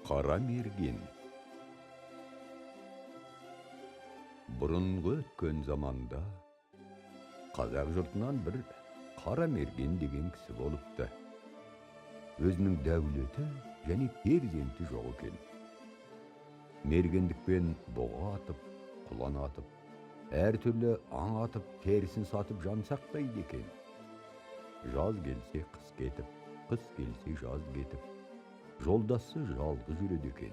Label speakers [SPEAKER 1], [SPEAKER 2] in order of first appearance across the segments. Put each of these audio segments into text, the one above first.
[SPEAKER 1] Kara mergen. Burunғы өткен заманда қазақ жұртынан бір Kara mergen деген кісі болыпты. Өзінің дәулеті және перзенті жоқ екен. Мергендікпен боға атып, құлан атып, әр түрлі аң атып, терісін сатып жан сақтайды екен. Жаз келсе қыс кетіп, қыс келсе жаз кетіп, жолдасы жалғыз жүреді екен.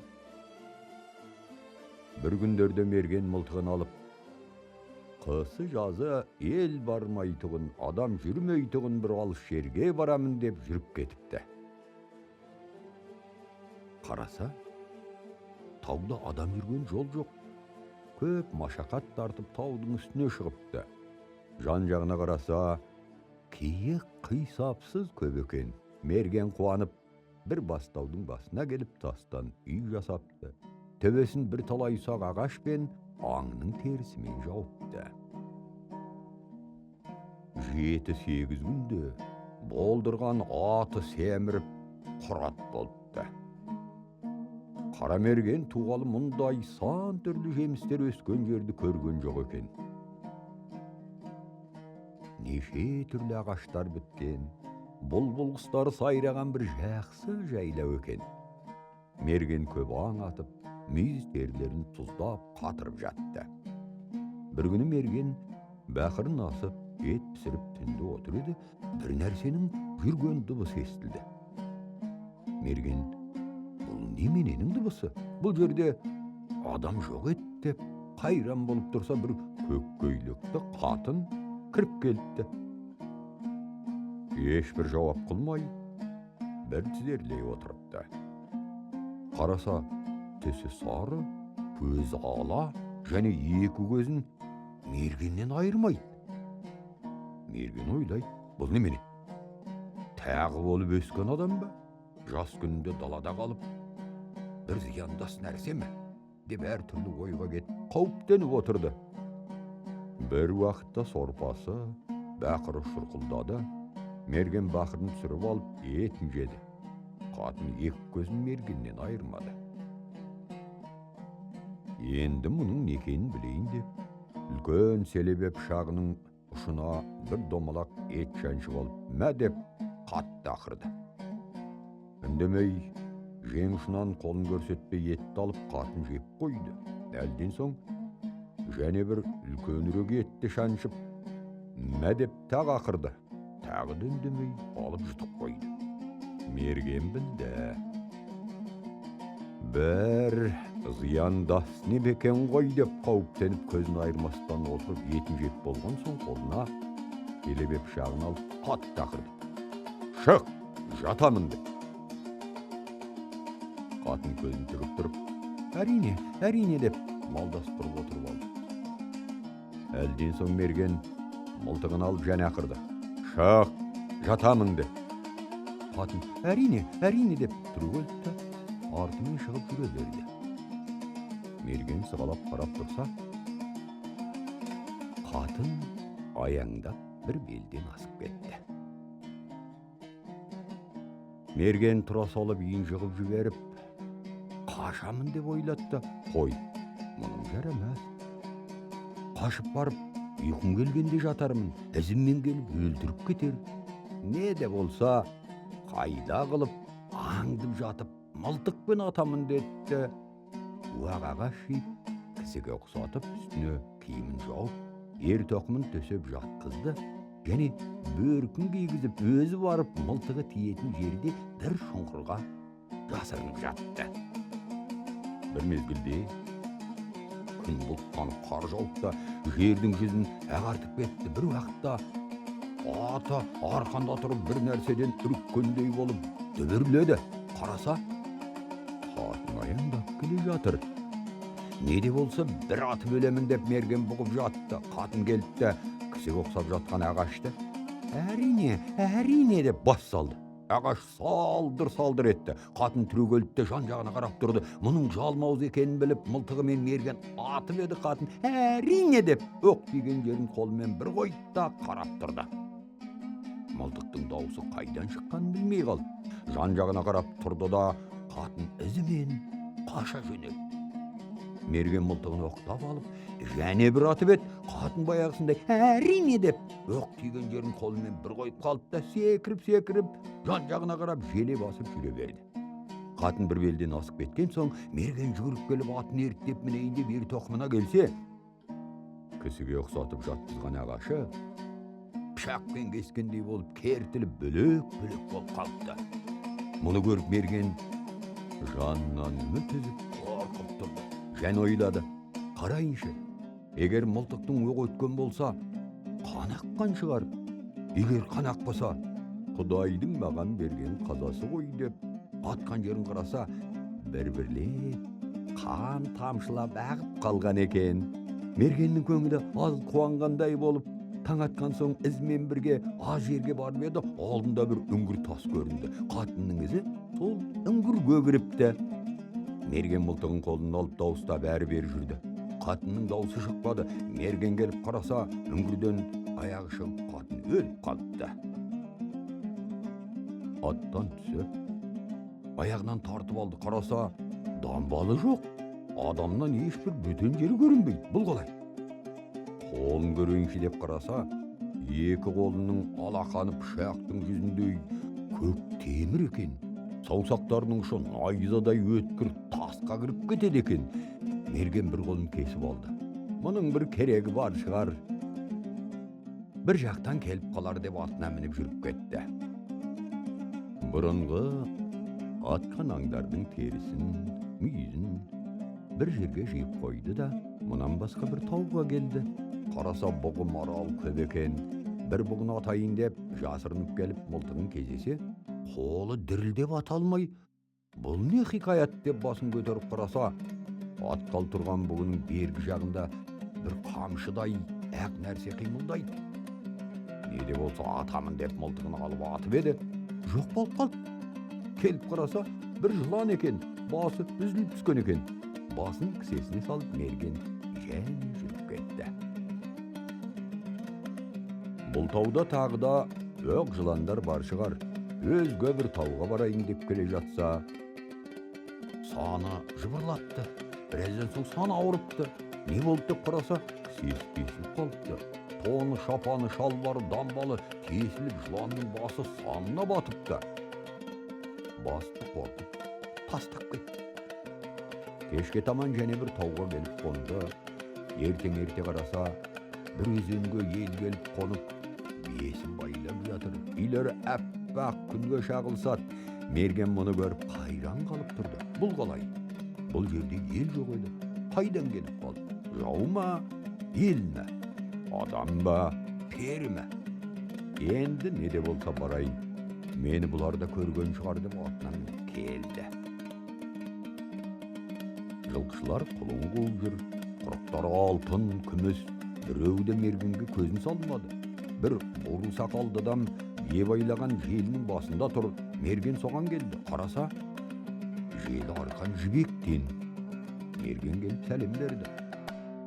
[SPEAKER 1] Bir күндерде мерген мылтығын алып, қысы жазы ел бармайтығын, адам жүрмейтығын бір алыс жерге барамын деп жүріп кетіпті. Қараса, тауда адам жүрген жол жоқ. Көп машақат тартып таудың үстіне шығыпты. Жан жағына қараса, киік қисапсыз көп екен. Мерген қуанып, бір бастаудың басына келіп тастан үй жасапты. Төбесін бір талай ұсақ ағаш пен аңның терісімен жауыпты. 7-8 күнде болдырған аты семіріп құрат болыпты. Kara mergen туғалы мұндай сан түрлі жемістер өскен жерді көрген жоқ екен. Неше түрлі ағаштар біткен, бұлбұл құстар сайраған бір жақсы жайлау екен. Мерген көп аң атып, мүйіз терлерін тұздап қатырып жатты. Bir күні мерген бақырын асып, ет пісіріп түнде отыр еді, бір нәрсенің жүрген дыбысы естілді. Мерген, бұл немененің дыбысы? Бұл жерде адам жоқ еді деп қайран болып тұрса, бір көк көйлекті қатын кіріп келді. Ешбір жауап қылмай, бір тізерлей отырыпты. Қараса, түсі сары, көзі ала және екі көзін мергеннен айырмайды. Мерген ойлайды, бұл немене? Тағы болып өскен адам ба? Жас күнінде далада қалып, бір зияндас нәрсе ме? Деп әр түрлі ойға кетіп, қауіптеніп отырды. Bir уақытта сорпасы, бақыры шұрқылдады. Мерген бақырын түсіріп алып, етін жеді. Қатын екі көзін мергеннен айырмады. Енді мұның не екенін білейін деп, үлкен селебе пышағының ұшына бір домалақ ет шаншып алып, мә деп қатты ақырды. Үндемей, жең ұшынан қолын көрсетпей етті алып қатын жеп қойды. Әлден соң, және бір үлкенірек етті шаншып, мә деп тағы ақырды. Тағы да үндемей алып жұтып қойды. Мерген білді. Бір зияндас не бекен ғой деп қауіптеніп көзін айырмастан отырып етін жеп болған соң қолына селебе пышағын алып қатты ақырды. Шық, жатамын деп. Қатын көзін тігіп тұрып, әрине деп малдас тұрып отырып алды. Әлден соң мерген мылтығын алып және ақырды. Шық, жатамын деп. Қатын әрине деп түргелді, артымен шығып жүре берді. Мерген сығалап қарап тұрса, қатын аяңдап бір белден асып кетті. Мерген тұра салып иін жығып жіберіп, қашамын деп ойлатты. Қой, мұның жарамас. Қашып барып, ұйқым келгенде жатармын, ізіммен келіп өлтіріп кетер. Не де болса, қайда қылып, аңдып жатып, мылтықпен атамын деді. Уағаға шиіп, кісіге ұқсатып, үстіне киімін жауып, ер тоқымын төсеп жатқызды. Және бөркін кигізіп, өзі барып, мылтығы тиетін жерде бір шұңқырға жасырынып жатты. Bir mezgilde, күн бұлттанып қар жауып та, жердің жүзін ағартып кетті. Bir уақытта аты арқанда тұрып бір нәрседен үріккендей болып дүбірледі. Қараса, қатын аяңдап келе жатыр. Не де болса, бір атып өлемін деп мерген бұғып жатты. Қатын келді, кісіге ұқсап жатқан ағашты. Әрине деп бас салды. Ағаш салдыр етті. Қатын түрегелді, жан жағына қарап тұрды. Мұның жалмауыз екенін біліп, мылтығымен мерген атып еді. Қатын әрине деп оқ тиген жерін қолымен бір қойды да қарап тұрды. Мылтықтың дауысы қайдан шыққанын білмей қалды. Жан жағына қарап тұрды да Qатын ізімен қаша жөнелді. Мерген мылтығын оқтап алып, және бір атып еді. Қатын баяғысындай әрине деп оқ тиген жерін қолымен бір қойып қалды да секіріп, жан жағына қарап желе басып жүре берді. Қатын бір белден асып кеткен соң, мерген жүгіріп келіп атын ерттеп мінейін деп ер тоқымына келсе, кісіге ұқсатып жатқызған ағашы пышақпен кескендей болып кертіліп бөлек болып қалыпты. Мұны көріп мерген жанынан үміт үзіп қорқып тұрды. Және ойлады, қарайыншы, егер мылтықтың оғы өткен болса, қан аққан шығар. Егер қан ақпаса, Құдайдың маған берген қазасы ғой деп атқан жерін қараса, бір-бірлеп қан тамшылап ағып қалған екен. Мергеннің көңілі аз қуанғандай болып, таң атқан соң ізмен бірге аз жерге барып еді, алдында бір үңгір тас көрінді. Қатынның ізі сол үңгірге кіріпті. Мерген мылтығын қолына алып дауыстап әрі-бері жүрді. Қатынның дауысы шықпады. Мерген келіп қараса, үңгірден аяғы шығып, қатын өліп қалыпты. Аттан түсіп, аяғынан тартып алды, қараса, дамбалы жоқ. Адамнан ешбір бөтен жері көрінбейді. Бұл қалай? Қолын көрейінші деп қараса, екі қолының алақаны пышақтың жүзіндей көк темір екен. Саусақтарының ұшы найзадай өткір тасқа кіріп кетеді екен. Мерген бір қолын кесіп алды. Мұның бір керегі бар шығар. Бір жақтан келіп қалар деп атына мініп жүріп кетті. Бұрынғы атқан аңдардың терісін, мүйізін бір жерге жиып қойды да, мұнан басқа бір тауға келді. Қараса бұғы марал көп екен. Бір бұғын атайын деп жасырынып келіп мылтығын кезесе, қолы дірілдеп ата алмай, бұл не хикаят деп басын көтеріп қараса, атқалы тұрған бұғының бергі жағында бір қамшыдай ақ нәрсе қимылдайды. Не де болса атамын деп мылтығын алып атып еді, жоқ болып қалды. Келіп қараса, бір жылан екен, басы үзіліп түскен екен. Басын кісесіне салып мерген және жүріп кетті. Бұл тауда тағы да өқ жыландар бар шығар. Өзге бір тауға барайын деп келе жатса, саны жыбырлапты. Біраздан соң саны ауырыпты. Не болды деп қараса, кісесі тесіліп қалыпты. Тоны, шапаны, шалбары, дамбалы тесіліп, жыланның басы санына батыпты. Басты қорқып, тастап кетті. Кешке таман және бір тауға келіп қонды. Ерте қараса, бір өзенге ел келіп қонып, бесін байлап жатыр. Үйлері әппақ күнге шағылсат. Мерген мұны көріп қайран қалып тұрды. Бұл қалай? Бұл жерде ел жоқ еді. Қайдан келіп қалды? Жау ма? Ел ме? Адам ба? Пері ме? Енді не де болса барайын. Мені бұларда көрген шығар деп атынан келді. Жылқышылар құлын қуып жүр. Құрықтары алтын, күміс. Біреуді мергенге көзін салмады. Бір бурыл сақалды адам ебайлаған желінің басында тұр. Мерген соған келді. Қараса, желі арқан жібектен. Мерген келіп сәлем берді.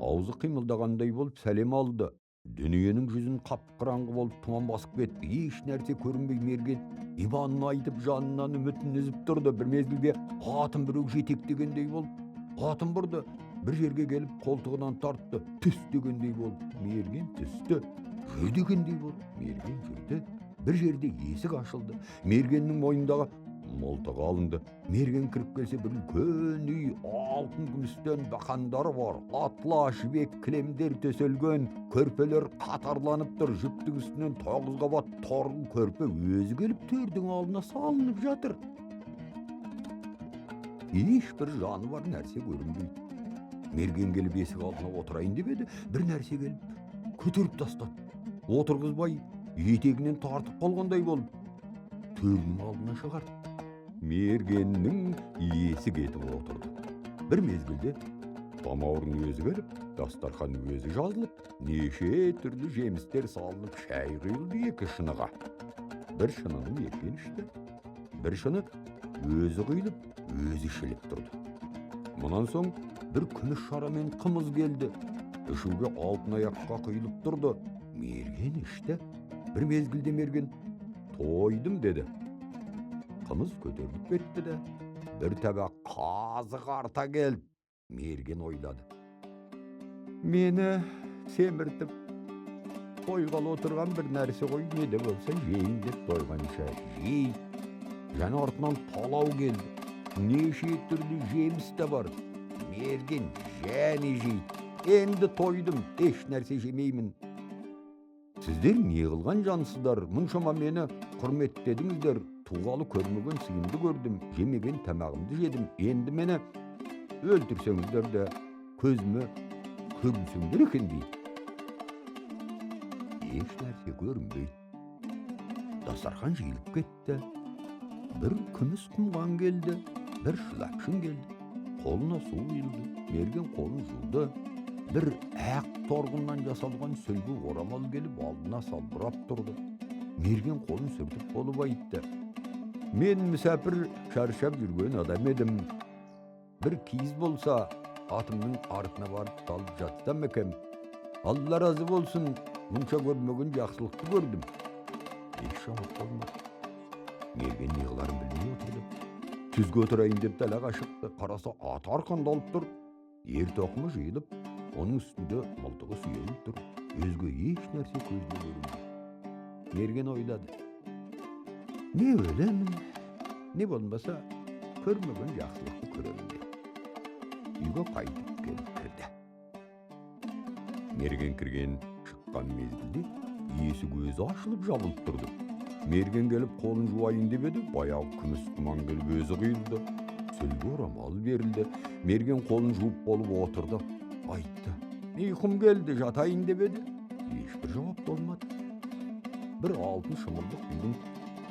[SPEAKER 1] Аузы қимылдағандай болып сәлем алды. Дүниенің жүзін қап-қараңғы болып тұман басып кетті. Еш нәрсе көрінбей мерген иманын айтып жанынан үмітін үзіп тұрды. Bir мезгілде атын біреу жетектегендей болып, атын бұрды. Bir жерге келіп қолтығынан тартты. Түс дегендей болып, мерген түсті. Жүр дегендей болып, мерген жүрді. Bir жерде есік ашылды. Мергеннің мойнындағы мылтығы алынды. Мерген кіріп келсе, бір үлкен үй, алтын күмістен бақандары бар. Атла, жібек, кілемдер төселген, көрпелер қатарланып тұр. Жүктің үстінен 9 қабат торғын көрпе өзі келіп төрдің алдына салынып жатыр. Ешбір жаны бар нәрсе көрінбейді. Мерген келіп есік алдына отырайын деп еді, бір нәрсе келіп көтеріп тастады. Отырғызбай етегінен тартып қалғандай болып, төрдің алдына шығарды. Мергеннің есі кетіп отырды. Bir мезгілде тамаурын өзі келіп, дастархан өзі жазылып, неше түрлі жемістер салынып, шай құйылды екі шыныға. Bir шынының екпен ішті, bir шыны өзі құйылып, өзі ішіліп тұрды. Мұнан соң bir күміс шарамен қымыз келді. Ішуге алтын аяққа құйылып тұрды. Мерген ішті. Bir мезгілде мерген тойдым деді. Қымыз көтеріліп кетті де, bir tabak kazık arta geldi. Mergen oylады. Meni semirtip koygalı oturgan bir nerse koy ne de bolsa jeyin dep doygança jey. Jana ortadan talav geldi. Neşe türlü jemis de var. Mergen jani jeydi. Endi toydum, eş nerse jemeymin. Sizler ne kılgan jansızlar? Munşama meni hurmetledingizler. Tuğalı körmөгөн sıyımды gördüm. Jemegen tamagımды jedim. Endi meni öldürseňizler de közüme körmüsüňler eken deyip. Eş nerse görünbeydi. Dasarhan jeyilip ketdi. Bir kümüs kumgan geldi. Bir şılapşın geldi. Koluna su yıldı. Mergen kolun juldu. Bir ayak torgundan jasalgan sölgü oramal gelip aldına salbırap durdu. Mergen kolun sürtüp bolup aytdı. Men misafir çarşap yürgön adam edim. Bir kiz bolsa atımның artına barıp dalıp jatsam ekem. Allah razı bolsun, munça görmөгөн jakşylykty gördüm. Hiç şahit olmadı. Mergen yığılarını bilmey oturdu. Tüzgü oturayın dep dala kaşıktı. Karasa at arkanda alıp dur. Yer tokmu jıyılıp, onun üstünde maltığı suyayıp dur. Özgü hiç nerse közüne göründü. Mergen oyladı. Ne öyle mi? Ne bolmasa körmөгön jakşylykty körerim dedi. Үйgө kaytıp gelip kirdi. Mergen kirgen çıkkan mezgilde esi gözü açılıp jabılıp durdu. Mergen gelip kolun juwayın debedi, bayağı kümüs kuman gelip özü kıyıldı. Sölgü oramal berildi. Mergen kolun juwup bolup oturdu. Aytdı. Uykum geldi, jatayın debedi. Hiçbir jawap olmadı. Bir altın şımıldık uygun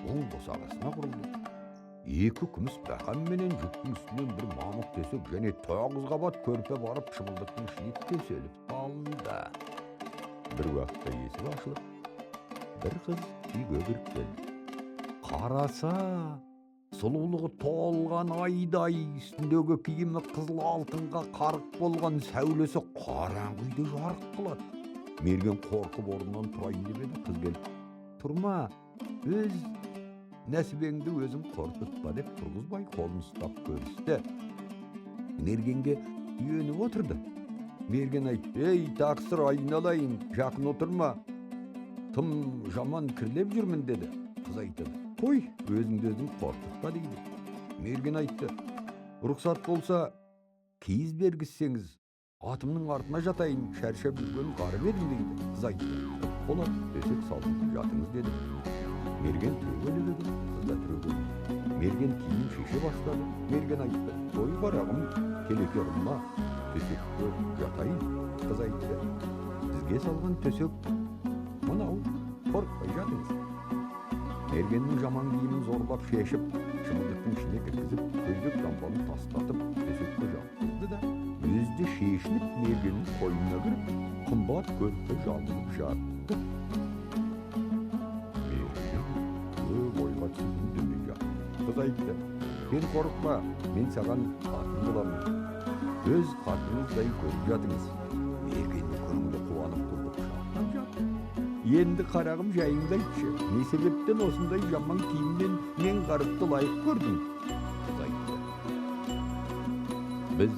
[SPEAKER 1] oň bosagasına kuruldu. Eki kümüs bakan menen juktun üstünden bir mamuk tösek jene 9 kabat körpe barıp şımıldıktın işini töselip kaldı. Bir vakta esik açılıp, bir kız uyga kirip geldi. Karasa, sululuğu tolgan ayday, üstündögi kiyimi kızıl altınga karık bolgan säwlesi karaňgydy jarık kılat. Mergen korkup orundan turayın debedi, kız gelip, turma, öz nesibeňdi özüň korkutma dep turguzbay kolun ustap görüşdi. Mergenge ýönüp oturdu. Mergen aytdy, ey taksir aynalayın, jakyn oturma. Tım jaman kirlep jürmün dedi. Kız aytdy, koy, özüňdi özüň korkutma deydi. Mergen aytdy, ruhsat bolsa kiz bergizseňiz, atımның artyna jatayın, şerşep yürgön gary berin deydi. Kız aytdy, bolat, tösek salyp jatyňyz dedi. Mergen türgölü dedi, kız da türgölü. Mergen kiyim şişe başladı. Mergen aytdı, koy baragym, kelek yorumla, tösekte jatayın. Kız aytdy, sizge salgan tösek, manaw, korkpay jatyňyz. Mergenniň jaman kiyimin zorlap şeşip, şımıldıktın içine kirgizip, köydük lampalı taslatıp, tösekte jatdy da, özde şeşinip mergenin koyununa girip, kımbat körpe jaldyp jatdy. Kız aytdy, sen korkma, men sagan katyn bolamyn. Öz katynızday görüp jatyňyz. Mergenniň köňüňde kuwanyp turdyk. Endi karagym jaýyňda aýtçy, ne sebepden osynday jaman kiyimden men garypdy laýyk gördüm. Kız aytdy, biz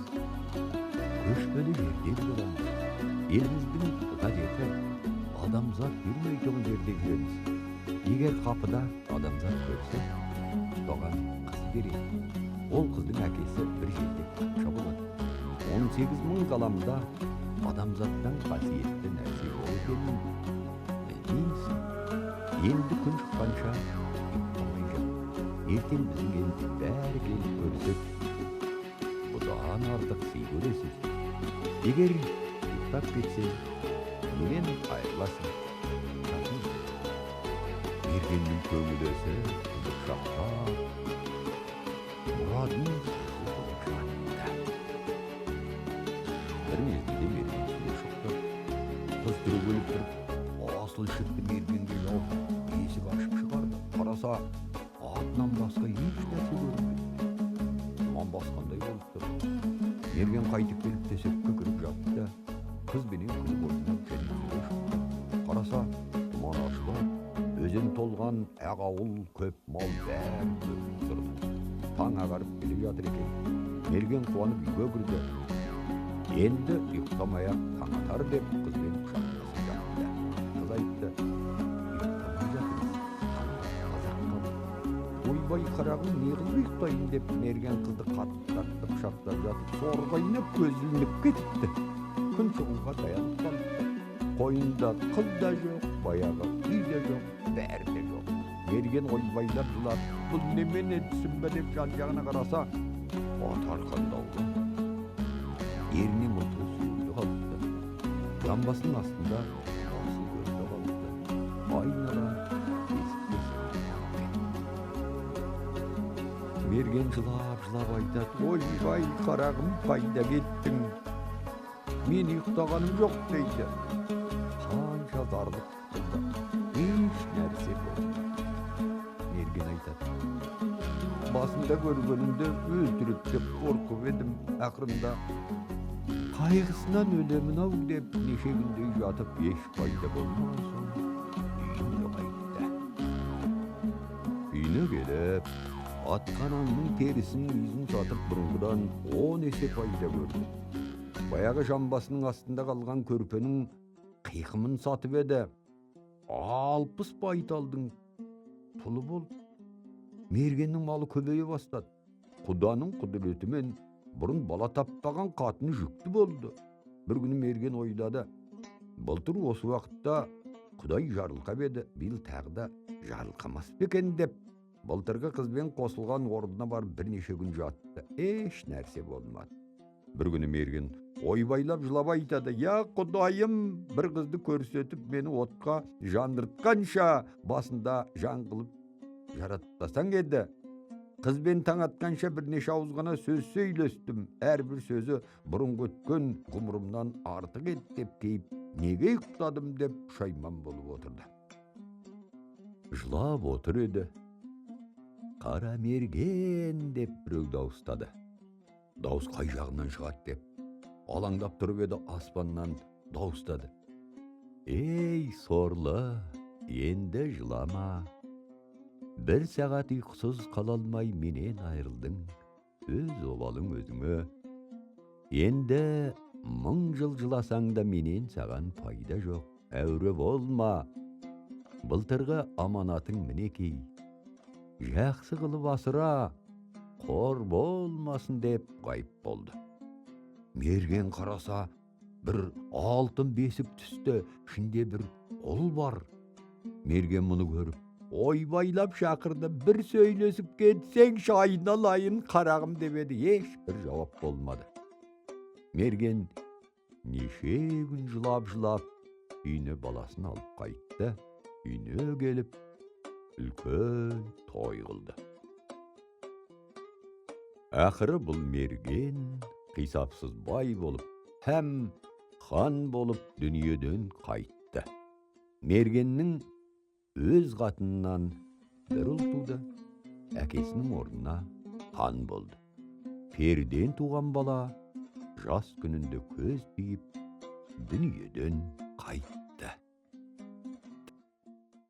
[SPEAKER 1] köşkeli jerde bolamyz. Elimizdiň gadeti adamzat ýürmeýän jerde ýüremiz. Eger kapıda adamzat görse, dogan kız berýär. Ol kızdyň äkesi bir jerde kakşa bolady. 18.000 galamda adamzatdan hasiyetli nerse bol ekenini bilmeýsin. Endi gün çykkança ýykmaýjak. Erten biziň endi bäri gelip görsek, budan ardyk syý göresiz. Eger ýyktap ketse, menen aýrylasyn. Mergenniň köňüli ese şakta, muradyn bir mezgilde mergen suya şokta. Kız türgölüp turip, asıl şıkty mergenge ýok, esik açyp çykardy. Karasa, atынан baska hiç nerse görünmedi. Duman baskanday bolupdy. Mergen kaytyp gelip tösekke kirip jatdy da, kız menen köz boýuna kendisine şokdy. Karasa, duman açylar, özün tolgan ägawul köp mal bäri görüp durdy. таң ағарып келе жатыр екен. Мерген қуанып үйге кірді. Енді ұйықтамай-ақ таң атар деп қызбен құшақтасып жатты. Қыз айтты: "Ұйықтамай жатырмыз, таң қазақ қалды." "Ойбай қарағым, не қылып ұйықтайын?" деп Мерген қызды қатты құшақтап жатып, сорғайнап көзі ілініп кетті. Күн шығуға таянып қалды. Қойында қыз да жоқ, баяғы үй де жоқ, бәрі де жоқ. Мерген ойбайлап жылап, "Бұл немене түсінбе?" деп жан-жағына қараса, от арқандаулы. Еріне мылтығы сүйеулі қалыпты. Жамбасының астында басы көзді қалыпты. Айналған есікке сыртты. Мерген жылап айтады: "Ойбай қарағым, қайда кеттің? Мен ұйықтағаным жоқ" дейді. Қанша зарлық қылды, еш нәрсе болмады. Мерген айтады: "Басында көргенімді өлтіріп деп қорқып едім. Ақырында қайғысынан өлемін-ау деп неше күндей жатып еш пайда болмаған соң үйіне қайтты. Үйіне келіп, атқан аңның терісінің ізін сатып бұрынғыдан 10 есе пайда көрді. Баяғы жамбасының астында қалған көрпенің қиқымын сатып еді. 60 байталдың пұлы болды. Мергеннің малы көбейе бастады. Құданың құдіретімен бұрын бала таппаған қатыны жүкті болды. Bir күні Мерген ойлады: "Былтыр осы уақытта Құдай жарылқап еді, биыл тағы да жарылқамас екен" деп, былтырғы қызбен қосылған орнына барып бірнеше күн жатты. Еш нәрсе болмады. Bir күні Мерген ойбайлап жылап айтады: "Я Құдайым, бір қызды көрсетіп, мені отқа жандыртқанша басында жан қылып жаратпасаң еді. Қызбен таң атқанша бірнеше ауыз ғана сөз сөйлестім. Әрбір сөзі бұрынғы өткен ғұмырымнан артық еді деп кейіп, неге ұйықтадым" деп пұшайман болып отырды. Жылап отыр еді. "Қара Мерген" деп біреу дауыстады. Дауыс қай жағынан шығады деп алаңдап тұрып еді, аспаннан дауыстады: "Ей сорлы, енді жылама. Bir сағат ұйқысыз қала алмай менен айырылдың. Өз обалың өзіңе. Енді 1000 жыл жыласаң да менен саған пайда жоқ. Әуре болма. Былтырғы аманатың мінекей. Жақсы қылып асыра, қор болмасын" деп ғайып болды. Мерген қараса, бір алтын бесік түсті, ішінде бір ұл бар. Мерген мұны көріп ойбайлап шақырды: "Bir сөйлесіп кетсең айналайын қарағым" деп еді. Ешбір жауап болмады. Мерген неше күн жылап үйіне баласын алып қайтты. Үйіне келіп, үлкен той қылды. Ақыры бұл Мерген қисапсыз бай болып, һәм хан болып дүниеден қайтты. Мергеннің өз қатынынан бір ұл туды. Әкесінің орнына хан болды. Перден туған бала жас күнінде көз тиіп дүниеден қайтты.